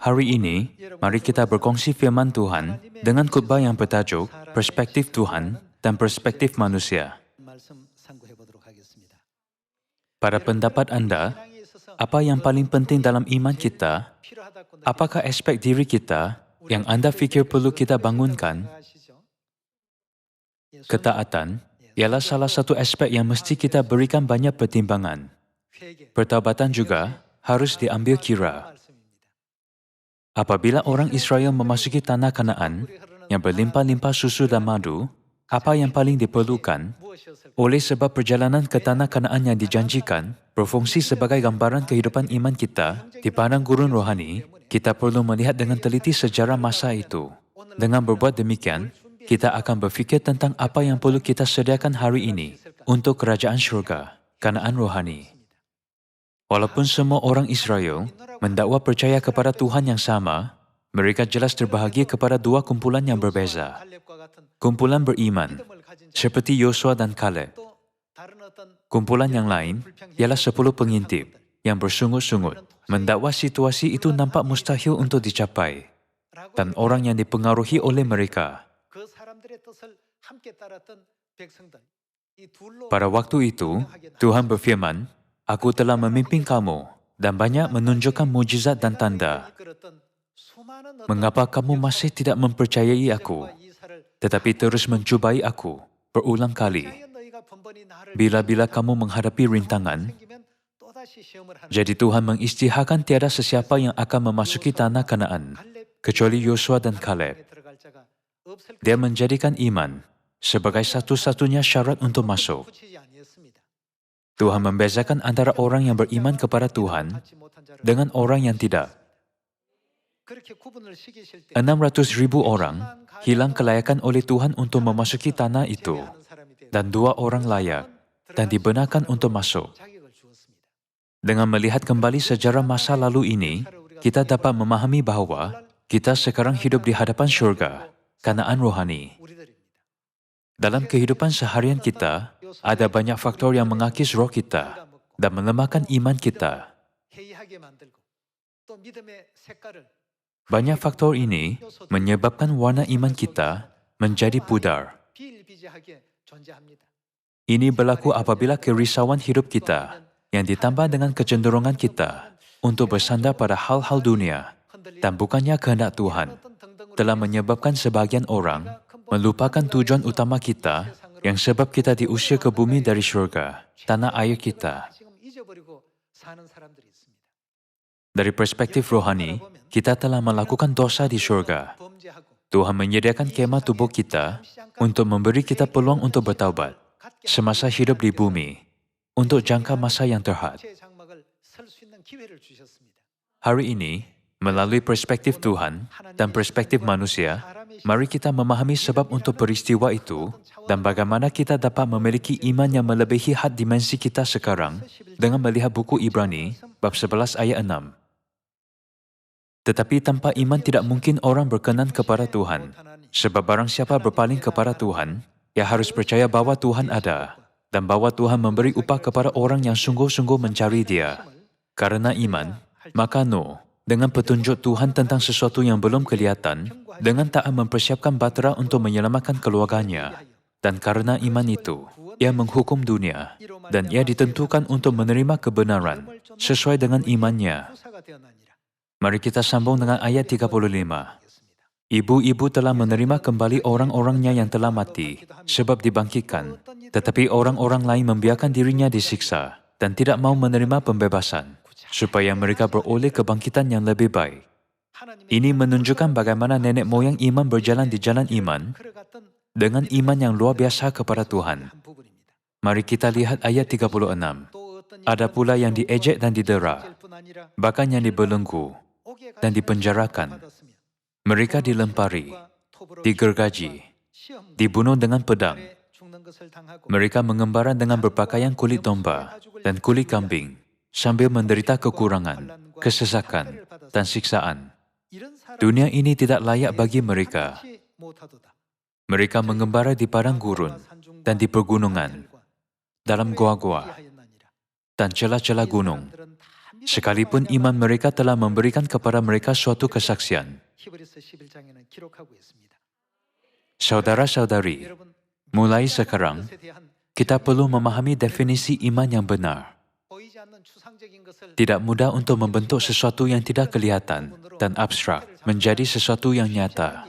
Hari ini, mari kita berkongsi firman Tuhan dengan khotbah yang bertajuk Perspektif Tuhan dan Perspektif Manusia. Pada pendapat Anda, apa yang paling penting dalam iman kita? Apakah aspek diri kita yang Anda fikir perlu kita bangunkan? Ketaatan ialah salah satu aspek yang mesti kita berikan banyak pertimbangan. Pertaubatan juga harus diambil kira. Apabila orang Israel memasuki tanah Kanaan yang berlimpah-limpah susu dan madu, apa yang paling diperlukan? Oleh sebab perjalanan ke tanah Kanaan yang dijanjikan berfungsi sebagai gambaran kehidupan iman kita di padang gurun rohani, kita perlu melihat dengan teliti sejarah masa itu. Dengan berbuat demikian, kita akan berfikir tentang apa yang perlu kita sediakan hari ini untuk kerajaan syurga, Kanaan rohani. Walaupun semua orang Israel mendakwa percaya kepada Tuhan yang sama, mereka jelas terbahagia kepada dua kumpulan yang berbeza. Kumpulan beriman, seperti Yosua dan Kaleb. Kumpulan yang lain ialah 10 pengintip yang bersungut-sungut, mendakwa situasi itu nampak mustahil untuk dicapai, dan orang yang dipengaruhi oleh mereka. Pada waktu itu, Tuhan berfirman, "Aku telah memimpin kamu dan banyak menunjukkan mujizat dan tanda. Mengapa kamu masih tidak mempercayai aku, tetapi terus mencubai aku berulang kali? Bila-bila kamu menghadapi rintangan, jadi Tuhan mengisytiharkan tiada sesiapa yang akan memasuki tanah Kanaan, kecuali Yosua dan Kaleb. Dia menjadikan iman sebagai satu-satunya syarat untuk masuk. Tuhan membezakan antara orang yang beriman kepada Tuhan dengan orang yang tidak. 600,000 orang hilang kelayakan oleh Tuhan untuk memasuki tanah itu, dan 2 orang layak dan dibenarkan untuk masuk. Dengan melihat kembali sejarah masa lalu ini, kita dapat memahami bahawa kita sekarang hidup di hadapan syurga, Kanaan rohani. Dalam kehidupan seharian kita, ada banyak faktor yang mengakis roh kita dan melemahkan iman kita. Banyak faktor ini menyebabkan warna iman kita menjadi pudar. Ini berlaku apabila kerisauan hidup kita yang ditambah dengan kecenderungan kita untuk bersandar pada hal-hal dunia dan bukannya kehendak Tuhan telah menyebabkan sebahagian orang melupakan tujuan utama kita yang sebab kita diusir ke bumi dari syurga, tanah air kita. Dari perspektif rohani, kita telah melakukan dosa di syurga. Tuhan menyediakan kemah tubuh kita untuk memberi kita peluang untuk bertaubat semasa hidup di bumi untuk jangka masa yang terhad. Hari ini, melalui perspektif Tuhan dan perspektif manusia, mari kita memahami sebab untuk peristiwa itu dan bagaimana kita dapat memiliki iman yang melebihi had dimensi kita sekarang dengan melihat buku Ibrani, bab 11 ayat 6. Tetapi tanpa iman tidak mungkin orang berkenan kepada Tuhan, sebab barang siapa berpaling kepada Tuhan, ia harus percaya bahawa Tuhan ada dan bahawa Tuhan memberi upah kepada orang yang sungguh-sungguh mencari Dia. Karena iman, maka Nuh, dengan petunjuk Tuhan tentang sesuatu yang belum kelihatan, dengan taat mempersiapkan batera untuk menyelamatkan keluarganya. Dan karena iman itu, ia menghukum dunia, dan ia ditentukan untuk menerima kebenaran sesuai dengan imannya. Mari kita sambung dengan ayat 35. Ibu-ibu telah menerima kembali orang-orangnya yang telah mati, sebab dibangkitkan, tetapi orang-orang lain membiarkan dirinya disiksa, dan tidak mau menerima pembebasan, supaya mereka beroleh kebangkitan yang lebih baik. Ini menunjukkan bagaimana nenek moyang iman berjalan di jalan iman, dengan iman yang luar biasa kepada Tuhan. Mari kita lihat ayat 36. Ada pula yang diejek dan didera, bahkan yang dibelenggu dan dipenjarakan. Mereka dilempari, digergaji, dibunuh dengan pedang. Mereka mengembara dengan berpakaian kulit domba dan kulit kambing, sambil menderita kekurangan, kesesakan, dan siksaan. Dunia ini tidak layak bagi mereka. Mereka mengembara di padang gurun dan di pegunungan, dalam goa-goa dan celah-celah gunung. sekalipun iman mereka telah memberikan kepada mereka suatu kesaksian. Saudara-saudari, mulai sekarang, kita perlu memahami definisi iman yang benar. Tidak mudah untuk membentuk sesuatu yang tidak kelihatan dan abstrak menjadi sesuatu yang nyata.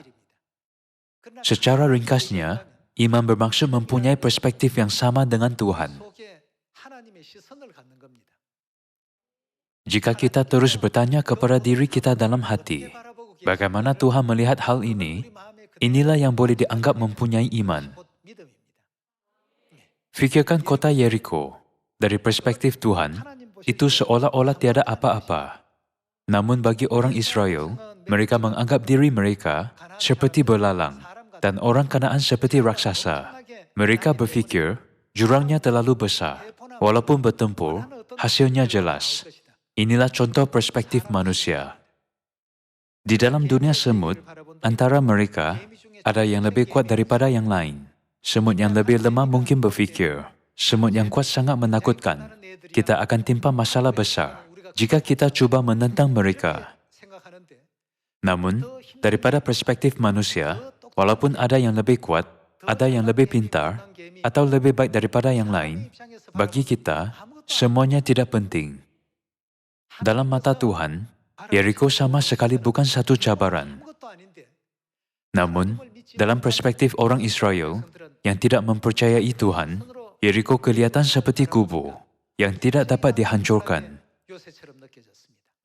Secara ringkasnya, iman bermaksud mempunyai perspektif yang sama dengan Tuhan. Jika kita terus bertanya kepada diri kita dalam hati, bagaimana Tuhan melihat hal ini, inilah yang boleh dianggap mempunyai iman. Fikirkan kota Yeriko. Dari perspektif Tuhan, itu seolah-olah tiada apa-apa. Namun bagi orang Israel, mereka menganggap diri mereka seperti belalang dan orang Kanaan seperti raksasa. Mereka berfikir jurangnya terlalu besar. Walaupun bertempur, hasilnya jelas. Inilah contoh perspektif manusia. Di dalam dunia semut, antara mereka ada yang lebih kuat daripada yang lain. Semut yang lebih lemah mungkin berfikir, semut yang kuat sangat menakutkan. Kita akan timpa masalah besar jika kita cuba menentang mereka. Namun, daripada perspektif manusia, walaupun ada yang lebih kuat, ada yang lebih pintar, atau lebih baik daripada yang lain, bagi kita, semuanya tidak penting. Dalam mata Tuhan, Yeriko sama sekali bukan satu cabaran. Namun, dalam perspektif orang Israel yang tidak mempercayai Tuhan, Yeriko kelihatan seperti kubu yang tidak dapat dihancurkan.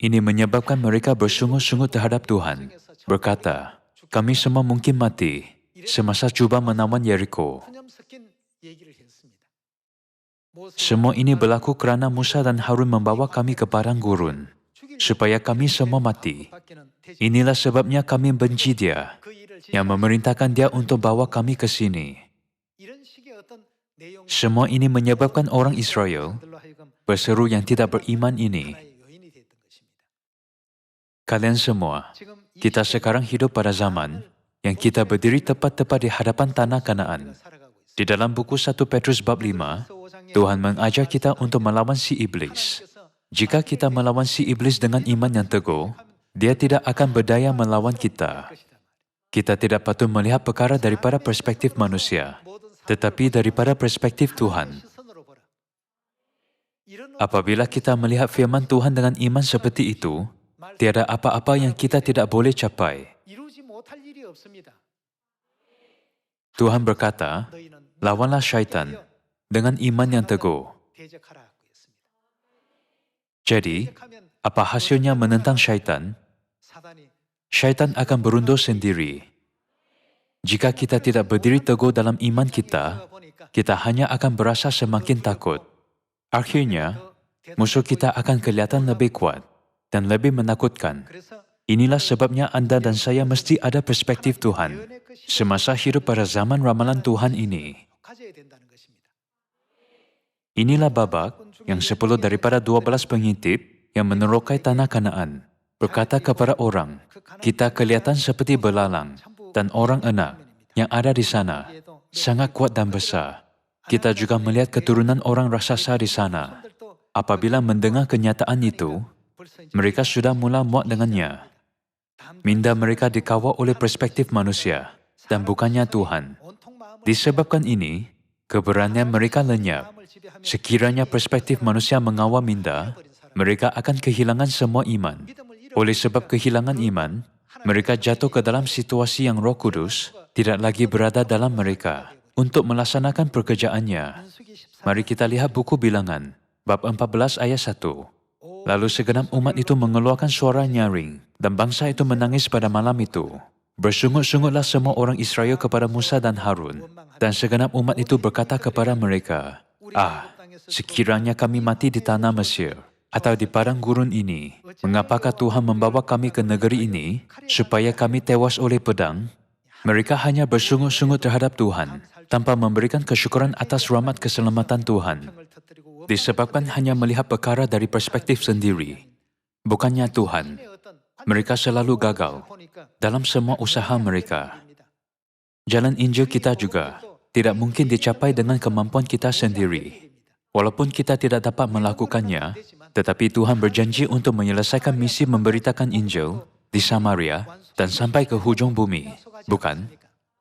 Ini menyebabkan mereka bersungguh-sungguh terhadap Tuhan, berkata, kami semua mungkin mati semasa cuba menawan Yeriko. Semua ini berlaku kerana Musa dan Harun membawa kami ke padang gurun, supaya kami semua mati. Inilah sebabnya kami benci dia, yang memerintahkan dia untuk bawa kami ke sini. Semua ini menyebabkan orang Israel berseru yang tidak beriman ini. Kalian semua, kita sekarang hidup pada zaman yang kita berdiri tepat-tepat di hadapan tanah Kanaan. Di dalam buku 1 Petrus bab 5, Tuhan mengajar kita untuk melawan si iblis. Jika kita melawan si iblis dengan iman yang teguh, dia tidak akan berdaya melawan kita. Kita tidak patut melihat perkara daripada perspektif manusia, tetapi daripada perspektif Tuhan. Apabila kita melihat firman Tuhan dengan iman seperti itu, tiada apa-apa yang kita tidak boleh capai. Tuhan berkata, lawanlah syaitan dengan iman yang teguh. Jadi, apa hasilnya menentang syaitan? Syaitan akan berundur sendiri. Jika kita tidak berdiri teguh dalam iman kita, kita hanya akan berasa semakin takut. Akhirnya, musuh kita akan kelihatan lebih kuat dan lebih menakutkan. Inilah sebabnya Anda dan saya mesti ada perspektif Tuhan semasa hidup pada zaman ramalan Tuhan ini. Inilah babak yang 10 daripada 12 pengintip yang menerokai tanah Kanaan berkata kepada orang, kita kelihatan seperti belalang dan orang enak yang ada di sana sangat kuat dan besar. Kita juga melihat keturunan orang raksasa di sana. Apabila mendengar kenyataan itu, mereka sudah mula muak dengannya. Minda mereka dikawal oleh perspektif manusia dan bukannya Tuhan. Disebabkan ini, keberanian mereka lenyap. Sekiranya perspektif manusia mengawal minda, mereka akan kehilangan semua iman. Oleh sebab kehilangan iman, mereka jatuh ke dalam situasi yang Roh Kudus tidak lagi berada dalam mereka untuk melaksanakan pekerjaannya. Mari kita lihat buku Bilangan, bab 14 ayat 1. Lalu segenap umat itu mengeluarkan suara nyaring, dan bangsa itu menangis pada malam itu. Bersungut-sungutlah semua orang Israel kepada Musa dan Harun, dan segenap umat itu berkata kepada mereka, sekiranya kami mati di tanah Mesir, atau di padang gurun ini, mengapakah Tuhan membawa kami ke negeri ini, supaya kami tewas oleh pedang? Mereka hanya bersungut-sungut terhadap Tuhan, tanpa memberikan kesyukuran atas rahmat keselamatan Tuhan. Disebabkan hanya melihat perkara dari perspektif sendiri, bukannya Tuhan. Mereka selalu gagal dalam semua usaha mereka. Jalan Injil kita juga tidak mungkin dicapai dengan kemampuan kita sendiri. Walaupun kita tidak dapat melakukannya, Tetapi Tuhan berjanji untuk menyelesaikan misi memberitakan Injil di Samaria dan sampai ke hujung bumi. Bukan?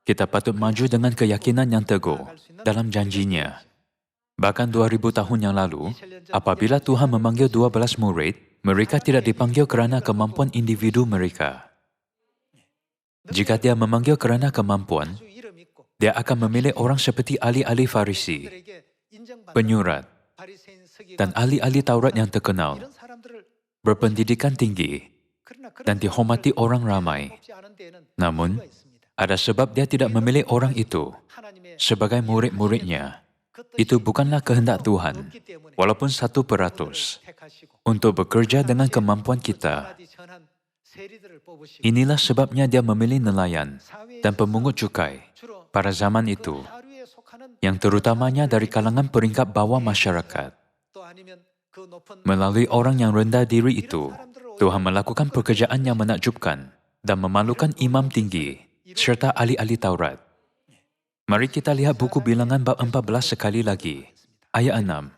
Kita patut maju dengan keyakinan yang teguh dalam janjinya. Bahkan 2000 tahun yang lalu, apabila Tuhan memanggil 12 murid, mereka tidak dipanggil kerana kemampuan individu mereka. Jika dia memanggil kerana kemampuan, dia akan memilih orang seperti ahli-ahli Farisi, penyurat, dan ahli-ahli Taurat yang terkenal, berpendidikan tinggi, dan dihormati orang ramai. Namun, ada sebab dia tidak memilih orang itu sebagai murid-muridnya. Itu bukanlah kehendak Tuhan, walaupun 1%, untuk bekerja dengan kemampuan kita. Inilah sebabnya dia memilih nelayan dan pemungut cukai pada zaman itu, yang terutamanya dari kalangan peringkat bawah masyarakat. Melalui orang yang rendah diri itu, Tuhan melakukan pekerjaan yang menakjubkan dan memalukan imam tinggi serta ahli-ahli Taurat. Mari kita lihat buku Bilangan bab 14 sekali lagi, ayat 6.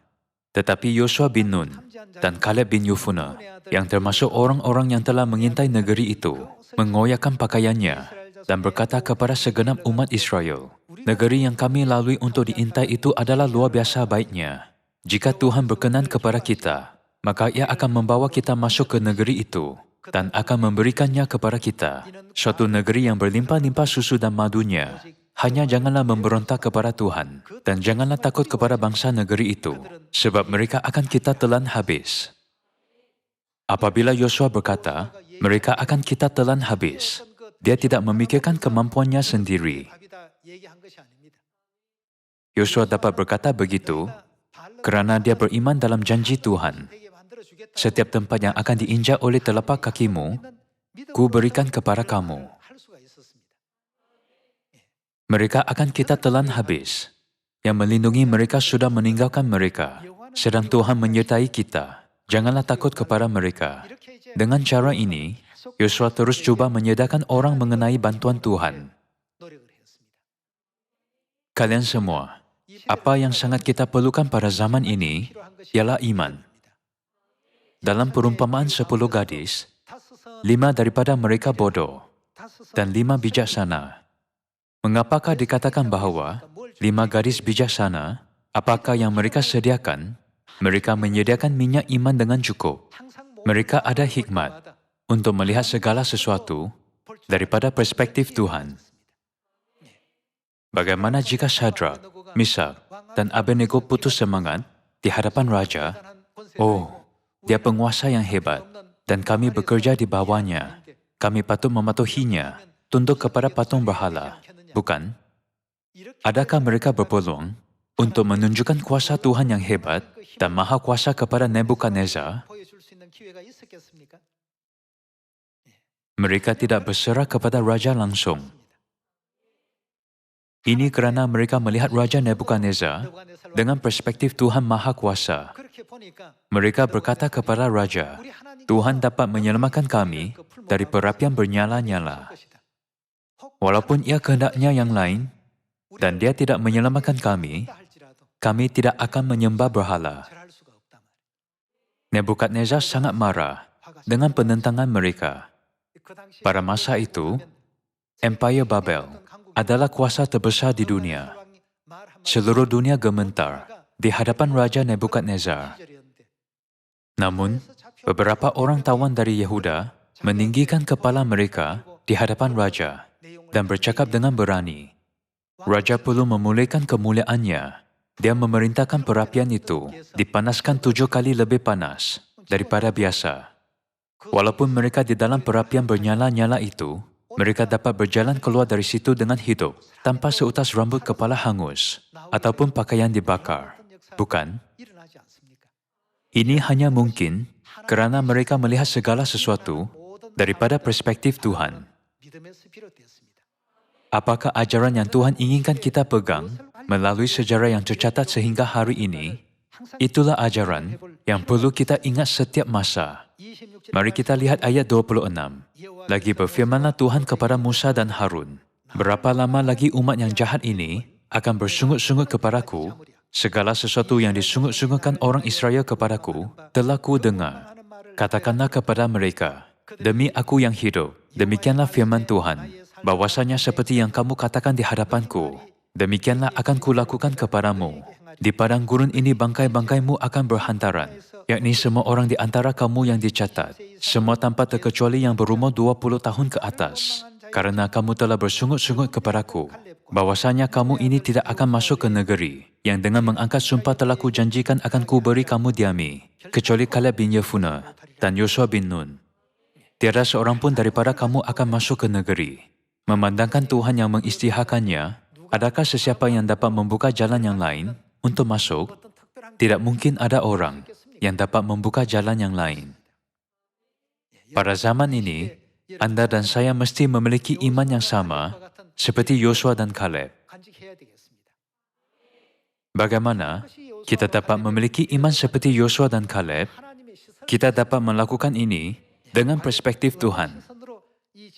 Tetapi Yosua bin Nun dan Kaleb bin Yefune, yang termasuk orang-orang yang telah mengintai negeri itu, mengoyakkan pakaiannya dan berkata kepada segenap umat Israel, negeri yang kami lalui untuk diintai itu adalah luar biasa baiknya. Jika Tuhan berkenan kepada kita, maka Ia akan membawa kita masuk ke negeri itu dan akan memberikannya kepada kita, suatu negeri yang berlimpah-limpah susu dan madunya. Hanya janganlah memberontak kepada Tuhan dan janganlah takut kepada bangsa negeri itu, sebab mereka akan kita telan habis. Apabila Yosua berkata, mereka akan kita telan habis, dia tidak memikirkan kemampuannya sendiri. Yosua dapat berkata begitu kerana dia beriman dalam janji Tuhan. Setiap tempat yang akan diinjak oleh telapak kakimu, ku berikan kepada kamu. Mereka akan kita telan habis. Yang melindungi mereka sudah meninggalkan mereka, sedang Tuhan menyertai kita. Janganlah takut kepada mereka. Dengan cara ini, Yosua terus cuba menyedarkan orang mengenai bantuan Tuhan. Kalian semua, apa yang sangat kita perlukan pada zaman ini ialah iman. Dalam perumpamaan 10 gadis, 5 daripada mereka bodoh dan 5 bijaksana. Mengapakah dikatakan bahawa 5 gadis bijaksana, apakah yang mereka sediakan? Mereka menyediakan minyak iman dengan cukup. Mereka ada hikmat untuk melihat segala sesuatu daripada perspektif Tuhan. Bagaimana jika Syadrak, Mishak, dan Abednego putus semangat di hadapan raja? Oh, dia penguasa yang hebat dan kami bekerja di bawahnya. Kami patut mematuhinya, tunduk kepada patung berhala. Bukan? Adakah mereka berpeluang untuk menunjukkan kuasa Tuhan yang hebat dan maha kuasa kepada Nebukadnezar? Mereka tidak berserah kepada raja langsung. Ini kerana mereka melihat Raja Nebukadnezar dengan perspektif Tuhan Maha Kuasa. Mereka berkata kepada raja, Tuhan dapat menyelamatkan kami dari perapian bernyala-nyala. Walaupun ia kehendaknya yang lain, dan dia tidak menyelamatkan kami tidak akan menyembah berhala. Nebukadnezar sangat marah dengan penentangan mereka. Pada masa itu, Empire Babel adalah kuasa terbesar di dunia. Seluruh dunia gemetar di hadapan Raja Nebukadnezar. Namun, beberapa orang tawan dari Yehuda meninggikan kepala mereka di hadapan raja dan bercakap dengan berani. Raja perlu memulihkan kemuliaannya. Dia memerintahkan perapian itu dipanaskan 7 kali lebih panas daripada biasa. Walaupun mereka di dalam perapian bernyala-nyala itu, mereka dapat berjalan keluar dari situ dengan hidup, tanpa seutas rambut kepala hangus, ataupun pakaian dibakar. Bukan? Ini hanya mungkin kerana mereka melihat segala sesuatu daripada perspektif Tuhan. Apakah ajaran yang Tuhan inginkan kita pegang melalui sejarah yang tercatat sehingga hari ini? Itulah ajaran yang perlu kita ingat setiap masa. Mari kita lihat ayat 26. Lagi berfirmanlah Tuhan kepada Musa dan Harun, berapa lama lagi umat yang jahat ini akan bersungut-sungut kepadaku Segala sesuatu yang disungut-sungutkan orang Israel kepadaku, telah ku dengar. Katakanlah kepada mereka, demi aku yang hidup, demikianlah firman Tuhan, bahwasanya seperti yang kamu katakan di hadapanku, demikianlah akan kulakukan kepadamu. Di padang gurun ini bangkai-bangkaimu akan berhantaran, yakni semua orang di antara kamu yang dicatat, semua tanpa terkecuali yang berumur 20 tahun ke atas. Karena kamu telah bersungut-sungut kepadaku, bahwasanya kamu ini tidak akan masuk ke negeri, yang dengan mengangkat sumpah telah ku janjikan akan ku beri kamu diami, kecuali Kaleb bin Yefune dan Yosua bin Nun. Tiada seorang pun daripada kamu akan masuk ke negeri. Memandangkan Tuhan yang mengisytiharkannya, adakah sesiapa yang dapat membuka jalan yang lain untuk masuk? Tidak mungkin ada orang yang dapat membuka jalan yang lain. Pada zaman ini, Anda dan saya mesti memiliki iman yang sama seperti Yosua dan Kaleb. Bagaimana kita dapat memiliki iman seperti Yosua dan Kaleb? Kita dapat melakukan ini dengan perspektif Tuhan.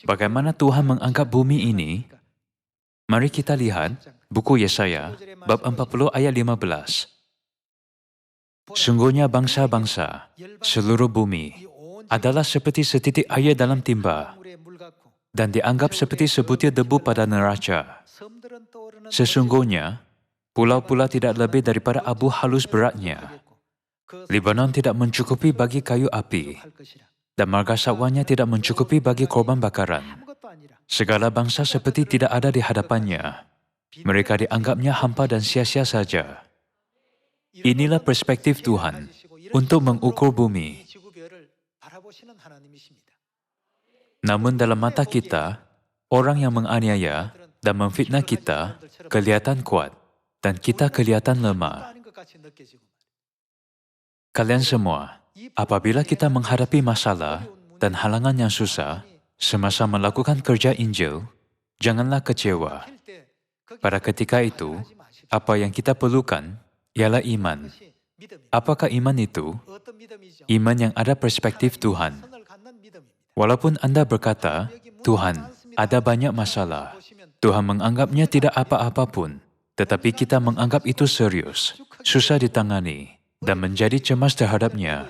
Bagaimana Tuhan menganggap bumi ini? Mari kita lihat buku Yesaya, bab 40 ayat 15. Sungguhnya bangsa-bangsa, seluruh bumi, adalah seperti setitik air dalam timba, dan dianggap seperti sebutir debu pada neraca. Sesungguhnya, pulau-pulau tidak lebih daripada abu halus beratnya. Libanon tidak mencukupi bagi kayu api, dan marga satwanya tidak mencukupi bagi korban bakaran. Segala bangsa seperti tidak ada di hadapannya. Mereka dianggapnya hampa dan sia-sia saja. Inilah perspektif Tuhan untuk mengukur bumi. Namun dalam mata kita, orang yang menganiaya dan memfitnah kita kelihatan kuat dan kita kelihatan lemah. Kalian semua, apabila kita menghadapi masalah dan halangan yang susah semasa melakukan kerja Injil, janganlah kecewa. Pada ketika itu, apa yang kita perlukan ialah iman. Apakah iman itu? Iman yang ada perspektif Tuhan. Walaupun Anda berkata, Tuhan, ada banyak masalah. Tuhan menganggapnya tidak apa-apa pun, tetapi kita menganggap itu serius, susah ditangani, dan menjadi cemas terhadapnya.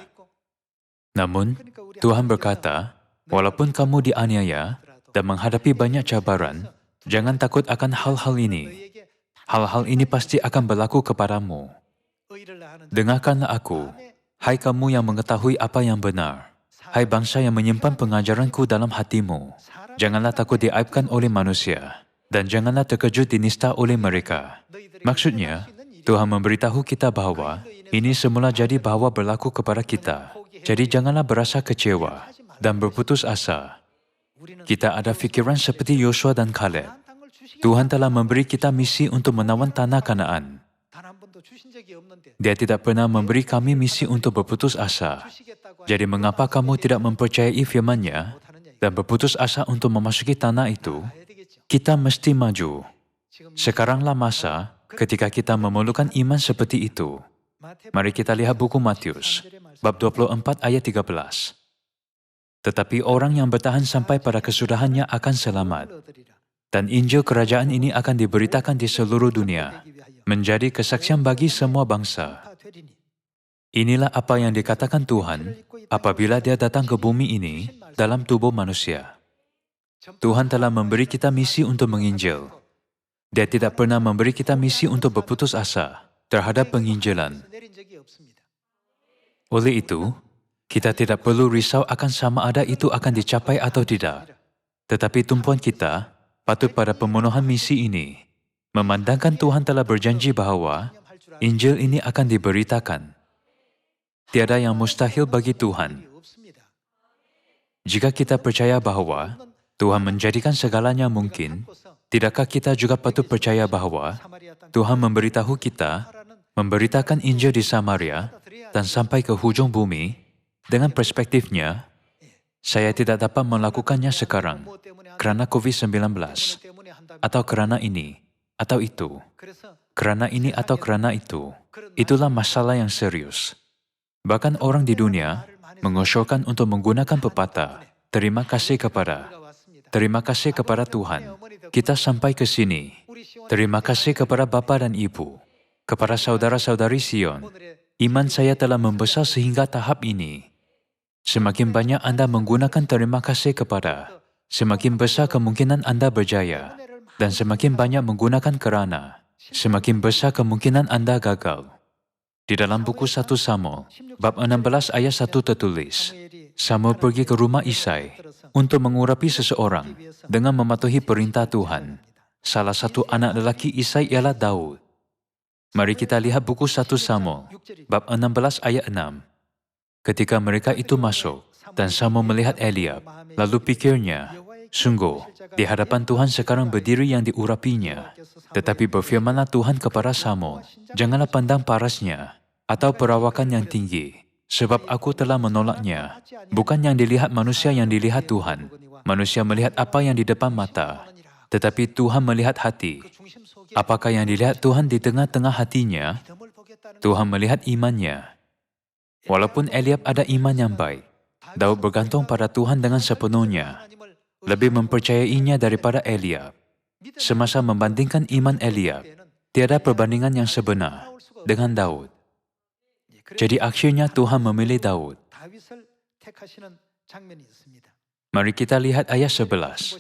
Namun, Tuhan berkata, walaupun kamu dianiaya dan menghadapi banyak cabaran, jangan takut akan hal-hal ini. Hal-hal ini pasti akan berlaku kepadamu. Dengarkanlah aku, hai kamu yang mengetahui apa yang benar. Hai bangsa yang menyimpan pengajaranku dalam hatimu, janganlah takut diaibkan oleh manusia, dan janganlah terkejut dinista oleh mereka. Maksudnya, Tuhan memberitahu kita bahwa ini semula jadi bahwa berlaku kepada kita. Jadi janganlah berasa kecewa dan berputus asa. Kita ada fikiran seperti Yosua dan Kaleb. Tuhan telah memberi kita misi untuk menawan tanah Kanaan. Dia tidak pernah memberi kami misi untuk berputus asa. Jadi mengapa kamu tidak mempercayai firman-Nya dan berputus asa untuk memasuki tanah itu? Kita mesti maju. Sekaranglah masa ketika kita memerlukan iman seperti itu. Mari kita lihat buku Matius, bab 24 ayat 13. Tetapi orang yang bertahan sampai pada kesudahannya akan selamat. Dan Injil kerajaan ini akan diberitakan di seluruh dunia, menjadi kesaksian bagi semua bangsa. Inilah apa yang dikatakan Tuhan apabila Dia datang ke bumi ini dalam tubuh manusia. Tuhan telah memberi kita misi untuk menginjil. Dia tidak pernah memberi kita misi untuk berputus asa terhadap penginjilan. Oleh itu, kita tidak perlu risau akan sama ada itu akan dicapai atau tidak. Tetapi tumpuan kita patut pada pemenuhan misi ini, memandangkan Tuhan telah berjanji bahwa Injil ini akan diberitakan. Tiada yang mustahil bagi Tuhan. Jika kita percaya bahwa Tuhan menjadikan segalanya mungkin, tidakkah kita juga patut percaya bahwa Tuhan memberitahu kita, memberitakan Injil di Samaria, dan sampai ke hujung bumi, dengan perspektifnya, saya tidak dapat melakukannya sekarang, kerana COVID-19, atau kerana ini, atau itu, kerana ini atau kerana itu. Itulah masalah yang serius. Bahkan orang di dunia mengusulkan untuk menggunakan pepatah, terima kasih kepada Tuhan. Kita sampai ke sini. Terima kasih kepada Bapa dan Ibu. Kepada saudara-saudari Sion, iman saya telah membesar sehingga tahap ini. Semakin banyak Anda menggunakan terima kasih kepada, semakin besar kemungkinan Anda berjaya. Dan semakin banyak menggunakan kerana, semakin besar kemungkinan Anda gagal. Di dalam buku 1 Samuel, bab 16 ayat 1 tertulis, Samuel pergi ke rumah Isai untuk mengurapi seseorang dengan mematuhi perintah Tuhan. Salah satu anak lelaki Isai ialah Daud. Mari kita lihat buku 1 Samuel, bab 16 ayat 6. Ketika mereka itu masuk, dan Samuel melihat Eliab, lalu pikirnya, sungguh, di hadapan Tuhan sekarang berdiri yang diurapinya. Tetapi berfirmanlah Tuhan kepada Samuel, janganlah pandang parasnya, atau perawakan yang tinggi, sebab aku telah menolaknya. Bukan yang dilihat manusia yang dilihat Tuhan. Manusia melihat apa yang di depan mata, tetapi Tuhan melihat hati. Apakah yang dilihat Tuhan di tengah-tengah hatinya? Tuhan melihat imannya. Walaupun Eliab ada iman yang baik, Daud bergantung pada Tuhan dengan sepenuhnya, lebih mempercayainya daripada Eliab. Semasa membandingkan iman Eliab, tiada perbandingan yang sebenar dengan Daud. Jadi akhirnya Tuhan memilih Daud. Mari kita lihat ayat 11.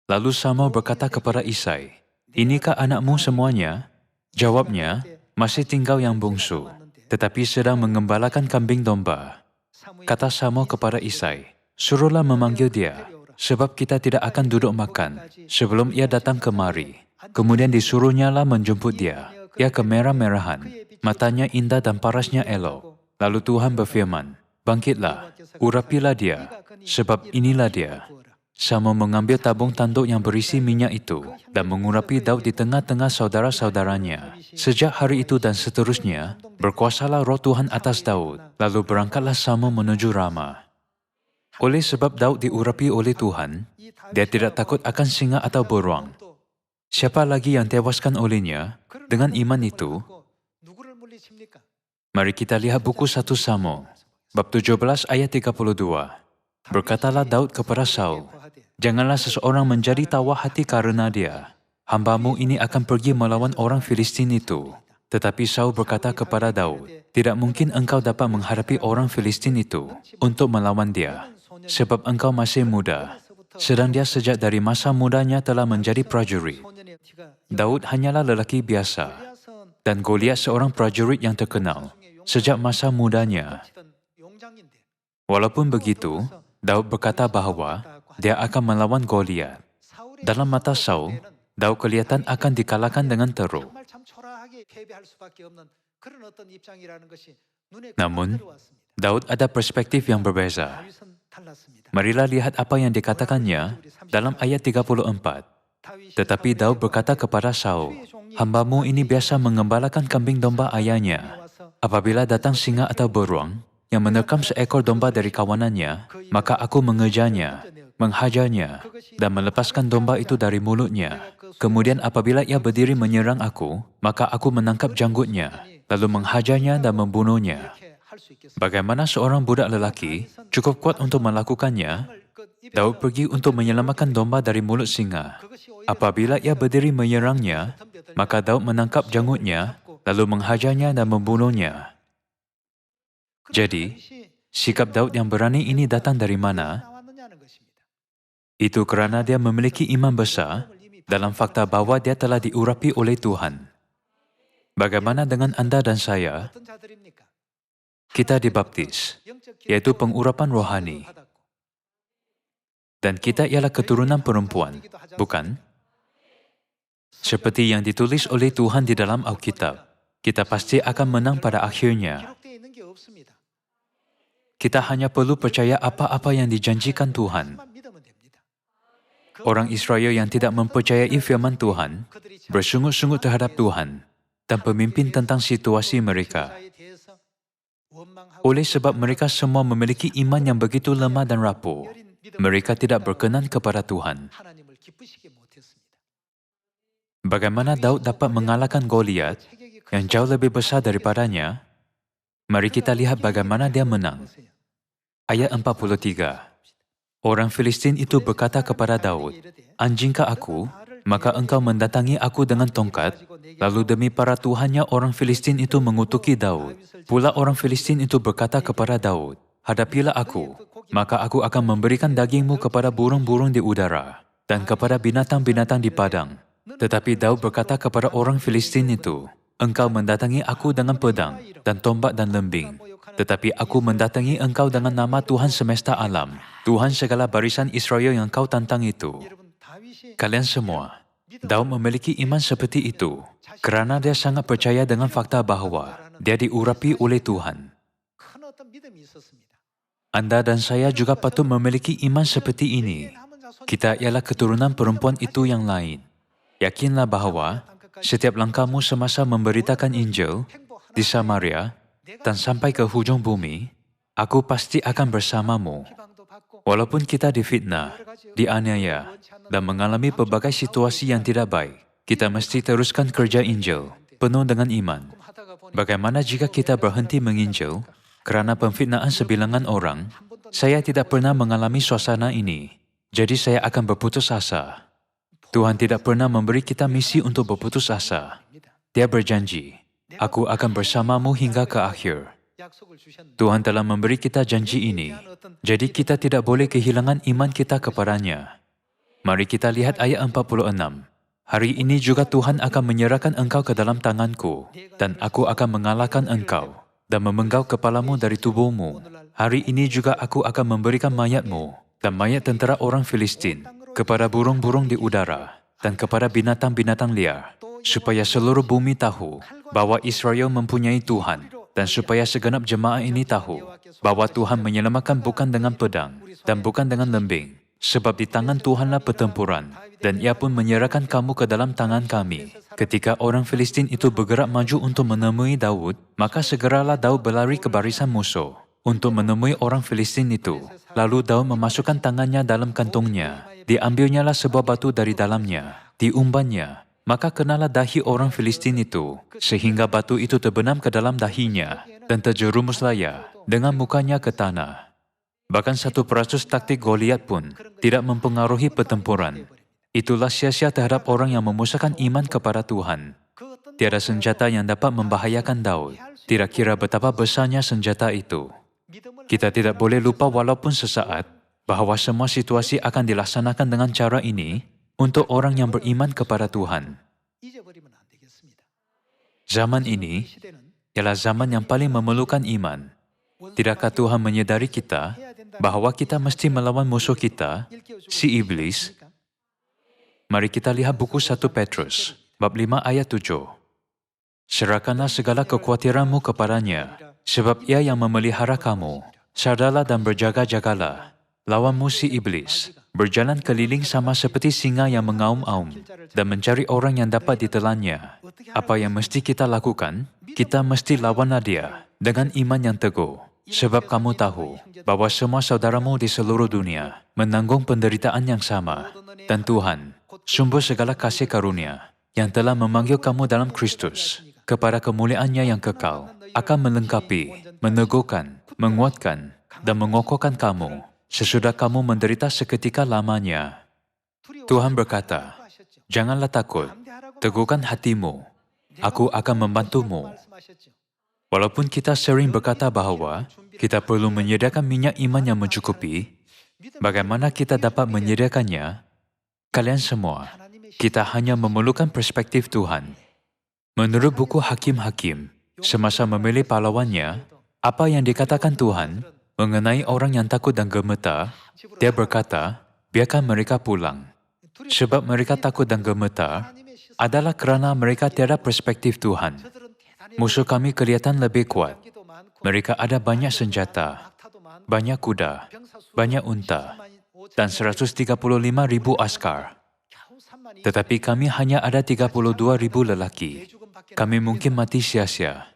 Lalu Samuel berkata kepada Isai, inikah anakmu semuanya? Jawabnya, masih tinggal yang bungsu, tetapi sedang mengembalakan kambing domba. Kata Samuel kepada Isai, suruhlah memanggil dia, sebab kita tidak akan duduk makan sebelum ia datang kemari. Kemudian disuruhnyalah menjemput dia. Ia kemerah-merahan, matanya indah dan parasnya elok. Lalu Tuhan berfirman, bangkitlah, urapilah dia, sebab inilah dia. Samuel mengambil tabung tanduk yang berisi minyak itu dan mengurapi Daud di tengah-tengah saudara-saudaranya. Sejak hari itu dan seterusnya, berkuasalah roh Tuhan atas Daud. Lalu berangkatlah Samuel menuju Rama. Oleh sebab Daud diurapi oleh Tuhan, dia tidak takut akan singa atau beruang. Siapa lagi yang tewaskan olehnya dengan iman itu? Mari kita lihat buku 1 Samuel, bab 17 ayat 32. Berkatalah Daud kepada Saul, janganlah seseorang menjadi tawa hati karena dia. Hambamu ini akan pergi melawan orang Filistin itu. Tetapi Saul berkata kepada Daud, tidak mungkin engkau dapat menghadapi orang Filistin itu untuk melawan dia, sebab engkau masih muda, sedang dia sejak dari masa mudanya telah menjadi prajurit. Daud hanyalah lelaki biasa, dan Goliat seorang prajurit yang terkenal sejak masa mudanya. Walaupun begitu, Daud berkata bahawa dia akan melawan Goliat. Dalam mata Saul, Daud kelihatan akan dikalahkan dengan teruk. Namun, Daud ada perspektif yang berbeza. Marilah lihat apa yang dikatakannya dalam ayat 34. Tetapi Daud berkata kepada Saul, hambamu ini biasa mengembalakan kambing domba ayahnya. Apabila datang singa atau beruang yang menerkam seekor domba dari kawanannya, maka aku mengejarnya, menghajarnya, dan melepaskan domba itu dari mulutnya. Kemudian apabila ia berdiri menyerang aku, maka aku menangkap janggutnya, lalu menghajarnya dan membunuhnya. Bagaimana seorang budak lelaki cukup kuat untuk melakukannya? Daud pergi untuk menyelamatkan domba dari mulut singa. Apabila ia berdiri menyerangnya, maka Daud menangkap janggutnya, lalu menghajarnya dan membunuhnya. Jadi, sikap Daud yang berani ini datang dari mana? Itu kerana dia memiliki iman besar dalam fakta bahwa dia telah diurapi oleh Tuhan. Bagaimana dengan Anda dan saya? Kita dibaptis, yaitu pengurapan rohani. Dan kita ialah keturunan perempuan, bukan? Seperti yang ditulis oleh Tuhan di dalam Alkitab, kita pasti akan menang pada akhirnya. Kita hanya perlu percaya apa-apa yang dijanjikan Tuhan. Orang Israel yang tidak mempercayai firman Tuhan, bersungut-sungut terhadap Tuhan, dan pemimpin tentang situasi mereka. Oleh sebab mereka semua memiliki iman yang begitu lemah dan rapuh, mereka tidak berkenan kepada Tuhan. Bagaimana Daud dapat mengalahkan Goliat yang jauh lebih besar daripadanya? Mari kita lihat bagaimana dia menang. Ayat 43. Orang Filistin itu berkata kepada Daud, anjingkah aku Maka engkau mendatangi aku dengan tongkat, lalu demi para tuhannya orang Filistin itu mengutuki Daud. Pula orang Filistin itu berkata kepada Daud, hadapilah aku, maka aku akan memberikan dagingmu kepada burung-burung di udara dan kepada binatang-binatang di padang. Tetapi Daud berkata kepada orang Filistin itu, engkau mendatangi aku dengan pedang dan tombak dan lembing. Tetapi aku mendatangi engkau dengan nama Tuhan semesta alam, Tuhan segala barisan Israel yang kau tantang itu. Kalian semua, Daud memiliki iman seperti itu kerana dia sangat percaya dengan fakta bahawa dia diurapi oleh Tuhan. Anda dan saya juga patut memiliki iman seperti ini. Kita ialah keturunan perempuan itu yang lain. Yakinlah bahawa setiap langkahmu semasa memberitakan Injil di Samaria dan sampai ke hujung bumi, aku pasti akan bersamamu. Walaupun kita difitnah, dianiaya, dan mengalami pelbagai situasi yang tidak baik, kita mesti teruskan kerja Injil penuh dengan iman. Bagaimana jika kita berhenti menginjil kerana pemfitnaan sebilangan orang? Saya tidak pernah mengalami suasana ini, jadi saya akan berputus asa. Tuhan tidak pernah memberi kita misi untuk berputus asa. Dia berjanji, aku akan bersamamu hingga ke akhir. Tuhan telah memberi kita janji ini, jadi kita tidak boleh kehilangan iman kita kepadanya. Mari kita lihat ayat 46. Hari ini juga Tuhan akan menyerahkan engkau ke dalam tanganku, dan aku akan mengalahkan engkau, dan memenggal kepalamu dari tubuhmu. Hari ini juga aku akan memberikan mayatmu, dan mayat tentera orang Filistin, kepada burung-burung di udara, dan kepada binatang-binatang liar, supaya seluruh bumi tahu bahwa Israel mempunyai Tuhan, dan supaya segenap jemaah ini tahu bahwa Tuhan menyelamatkan bukan dengan pedang dan bukan dengan lembing, sebab di tangan Tuhanlah pertempuran, dan Ia pun menyerahkan kamu ke dalam tangan kami. Ketika orang Filistin itu bergerak maju untuk menemui Daud, maka segeralah Daud berlari ke barisan musuh untuk menemui orang Filistin itu. Lalu Daud memasukkan tangannya dalam kantungnya, diambilnyalah sebuah batu dari dalamnya, diumbannya. Maka kenalah dahi orang Filistin itu, sehingga batu itu terbenam ke dalam dahinya, dan terjerumuslah ia dengan mukanya ke tanah. Bahkan 1% taktik Goliat pun tidak mempengaruhi pertempuran. Itulah sia-sia terhadap orang yang memusahkan iman kepada Tuhan. Tiada senjata yang dapat membahayakan Daud, tidak kira betapa besarnya senjata itu. Kita tidak boleh lupa walaupun sesaat, bahawa semua situasi akan dilaksanakan dengan cara ini, untuk orang yang beriman kepada Tuhan. Zaman ini ialah zaman yang paling memerlukan iman. Tidakkah Tuhan menyedari kita bahawa kita mesti melawan musuh kita, si iblis? Mari kita lihat buku 1 Petrus, bab 5 ayat 7. Serahkanlah segala kekhawatiranmu kepadanya, sebab Ia yang memelihara kamu. Sadarlah dan berjaga-jagalah. Lawanmu si iblis berjalan keliling sama seperti singa yang mengaum-aum dan mencari orang yang dapat ditelannya. Apa yang mesti kita lakukan? Kita mesti lawanlah dia dengan iman yang teguh. Sebab kamu tahu bahawa semua saudaramu di seluruh dunia menanggung penderitaan yang sama. Dan Tuhan, sumber segala kasih karunia, yang telah memanggil kamu dalam Kristus kepada kemuliaannya yang kekal, akan melengkapi, meneguhkan, menguatkan, dan mengokohkan kamu sesudah kamu menderita seketika lamanya. Tuhan berkata, janganlah takut, teguhkan hatimu, aku akan membantumu. Walaupun kita sering berkata bahawa kita perlu menyediakan minyak iman yang mencukupi, bagaimana kita dapat menyediakannya? Kalian semua, kita hanya memerlukan perspektif Tuhan. Menurut buku Hakim-Hakim, semasa memilih pahlawannya, apa yang dikatakan Tuhan mengenai orang yang takut dan gemetar, dia berkata, biarkan mereka pulang. Sebab mereka takut dan gemetar adalah kerana mereka tiada perspektif Tuhan. Musuh kami kelihatan lebih kuat. Mereka ada banyak senjata, banyak kuda, banyak unta, dan 135,000 askar. Tetapi kami hanya ada 32,000 lelaki. Kami mungkin mati sia-sia.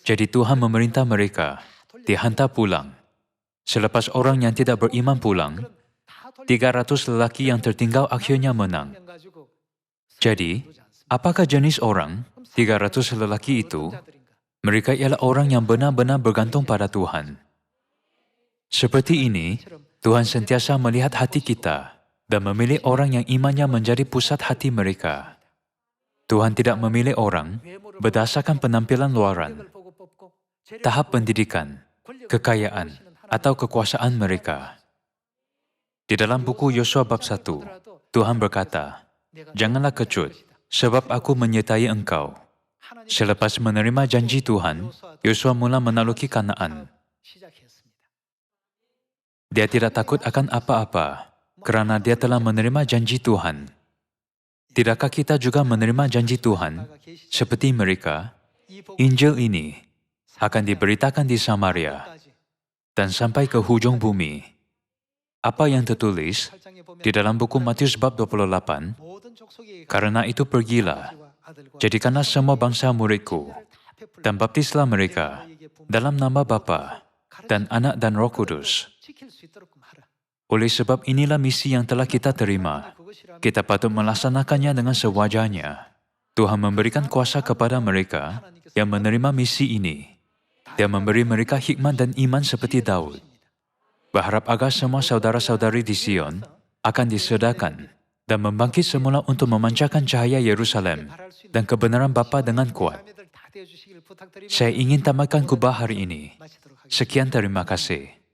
Jadi Tuhan memerintah mereka dihantar pulang. Selepas orang yang tidak beriman pulang, 300 lelaki yang tertinggal akhirnya menang. Jadi, apakah jenis orang 300 lelaki itu? Mereka ialah orang yang benar-benar bergantung pada Tuhan. Seperti ini, Tuhan sentiasa melihat hati kita. dan memilih orang yang imannya menjadi pusat hati mereka. Tuhan tidak memilih orang berdasarkan penampilan luaran, tahap pendidikan, kekayaan, atau kekuasaan mereka. Di dalam buku Yosua bab 1, Tuhan berkata, "Janganlah kecut, sebab aku menyertai engkau." Selepas menerima janji Tuhan, Yosua mula menaklukki Kanaan. Dia tidak takut akan apa-apa, kerana dia telah menerima janji Tuhan. Tidakkah kita juga menerima janji Tuhan, seperti mereka? Injil ini akan diberitakan di Samaria dan sampai ke hujung bumi. Apa yang tertulis di dalam buku Matius bab 28, "Karena itu pergilah, jadikanlah semua bangsa muridku, dan baptislah mereka dalam nama Bapa dan Anak dan Roh Kudus." Oleh sebab inilah misi yang telah kita terima. Kita patut melaksanakannya dengan sewajarnya. Tuhan memberikan kuasa kepada mereka yang menerima misi ini. Dia memberi mereka hikmat dan iman seperti Daud. Berharap agar semua saudara-saudari di Sion akan disedarkan dan membangkit semula untuk memancarkan cahaya Yerusalem dan kebenaran Bapa dengan kuat. Saya ingin tamatkan khotbah hari ini. Sekian, terima kasih.